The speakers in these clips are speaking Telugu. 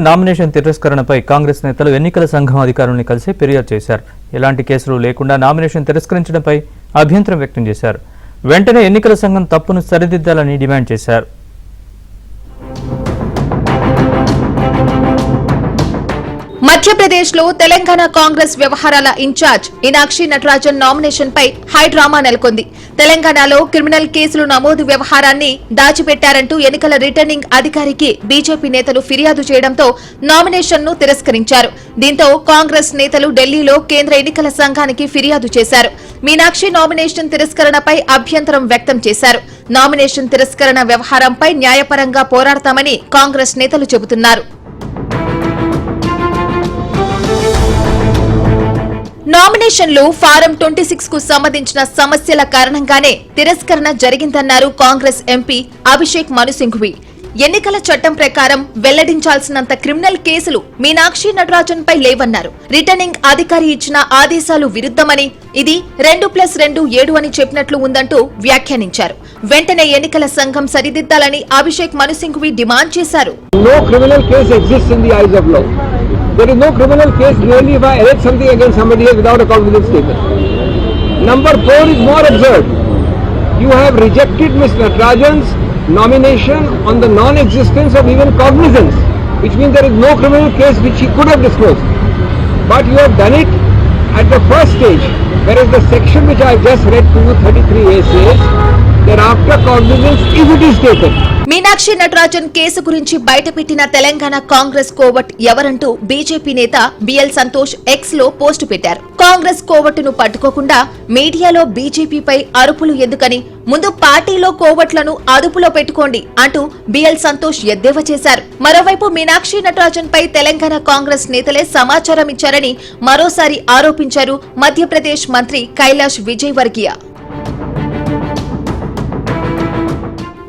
నామినేషన్ తిరస్కరణపై కాంగ్రెస్ నేతలు ఎన్నికల సంఘం అధికారులను కలిసి ఫిర్యాదు చేశారు. ఎలాంటి కేసులు లేకుండా నామినేషన్ తిరస్కరించడంపై అభ్యంతరం వ్యక్తం చేశారు. వెంటనే ఎన్నికల సంఘం తప్పును సరిదిద్దాలని డిమాండ్ చేశారు. మధ్యప్రదేశ్లో తెలంగాణ కాంగ్రెస్ వ్యవహారాల ఇన్ఛార్జ్ మీనాక్షి నటరాజన్ నామినేషన్ పై హై డ్రామా నెలకొంది. తెలంగాణలో క్రిమినల్ కేసులు నమోదు వ్యవహారాన్ని దాచిపెట్టారంటూ ఎన్నికల రిటర్నింగ్ అధికారికి బీజేపీ నేతలు ఫిర్యాదు చేయడంతో నామినేషన్ను తిరస్కరించారు. దీంతో కాంగ్రెస్ నేతలు ఢిల్లీలో కేంద్ర ఎన్నికల సంఘానికి ఫిర్యాదు చేశారు. మీనాక్షి నామినేషన్ తిరస్కరణపై అభ్యంతరం వ్యక్తం చేశారు. నామినేషన్ తిరస్కరణ వ్యవహారంపై న్యాయపరంగా పోరాడతామని కాంగ్రెస్ నేతలు చెబుతున్నారు. నామినేషన్లు ఫారం 26 కు సంబంధించిన సమస్యల కారణంగానే తిరస్కరణ జరిగిందన్నారు కాంగ్రెస్ ఎంపీ అభిషేక్ మను సింఘ్వి. ఎన్నికల చట్టం ప్రకారం వెల్లడించాల్సినంత క్రిమినల్ కేసులు మీనాక్షి నటరాజన్ పై లేవన్నారు. రిటర్నింగ్ అధికారి ఇచ్చిన ఆదేశాలు విరుద్ధమని, ఇది 2+2 7 అని చెప్పినట్లు ఉందంటూ వ్యాఖ్యానించారు. వెంటనే ఎన్నికల సంఘం సరిదిద్దాలని అభిషేక్ మను సింఘ్వి డిమాండ్ చేశారు. There is no criminal case really if I allege something against somebody else without a cognizance taken. Number 4 is more absurd. You have rejected Ms. Natarajan's nomination on the non-existence of even cognizance, which means there is no criminal case which she could have disclosed. But you have done it at the first stage, whereas the section which I just read to you, 33A, says that after cognizance, if it is taken. Meenakshi Natarajan case గురించి బయటపెట్టిన తెలంగాణ కాంగ్రెస్ కోవట్ ఎవరంటూ బీజేపీ నేత బిఎల్ సంతోష్ ఎక్స్ లో పోస్టు పెట్టారు. కాంగ్రెస్ కోవట్టును పట్టుకోకుండా మీడియాలో బీజేపీపై అరుపులు ఎందుకని, ముందు పార్టీలో కోవట్లను అదుపులో పెట్టుకోండి అంటూ బిఎల్ సంతోష్ ఎద్దేవా చేశారు. మరోవైపు మీనాక్షి నటరాజన్ పై తెలంగాణ కాంగ్రెస్ నేతలే సమాచారం ఇచ్చారని మరోసారి ఆరోపించారు మధ్యప్రదేశ్ మంత్రి కైలాష్ విజయవర్గీయ.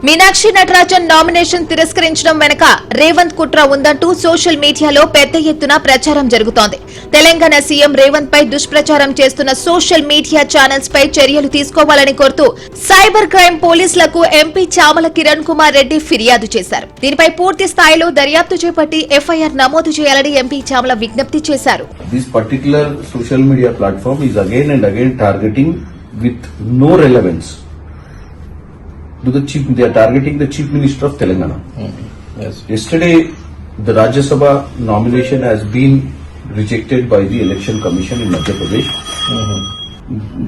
మీనాక్షి నటరాజన్ నామినేషన్ తిరస్కరించడం వెనుక రేవంత్ కుట్ర ఉందంటూ సోషల్ మీడియాలో పెద్ద ఎత్తున ప్రచారం జరుగుతోంది. తెలంగాణ సీఎం రేవంత్ పై దుష్ప్రచారం చేస్తున్న సోషల్ మీడియా ఛానల్స్ పై చర్యలు తీసుకోవాలని కోరుతూ సైబర్ క్రైమ్ పోలీసులకు ఎంపీ చామల కిరణ్ కుమార్ రెడ్డి ఫిర్యాదు చేశారు. దీనిపై పూర్తి స్థాయిలో దర్యాప్తు చేపట్టి ఎఫ్ఐఆర్ నమోదు చేయాలని ఎంపీ చామల విజ్ఞప్తి చేశారు. This particular social media platform is again and again targeting with no relevance. They are targeting the Chief Minister of Telangana. Yes. Yesterday, the Rajya Sabha nomination has been rejected by the Election Commission in Madhya Pradesh.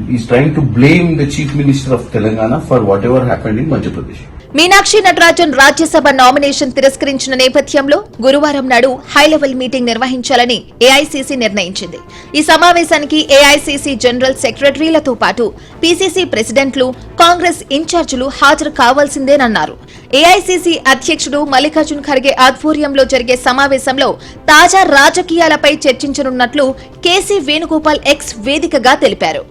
He is trying to blame the Chief Minister of Telangana for whatever happened in Madhya Pradesh. Meenakshi Natarajan Rajya Sabha nomination తిరస్కరించిన నేపథ్యంలో గురువారం నాడు హై లెవెల్ మీటింగ్ నిర్వహించాలని ఏఐసీసీ నిర్ణయించింది. ఈ సమావేశానికి ఏఐసీసీ జనరల్ సెక్రటరీలతో పాటు పీసీసీ ప్రెసిడెంట్లు, కాంగ్రెస్ ఇన్ఛార్జీలు హాజరు కావాల్సిందేనన్నారు. ఏఐసీసీ అధ్యక్షుడు మల్లికార్జున్ ఖర్గే ఆధ్వర్యంలో జరిగే సమావేశంలో తాజా రాజకీయాలపై చర్చించనున్నట్లు కేసీ వేణుగోపాల్ ఎక్స్ వేదికగా తెలిపారు.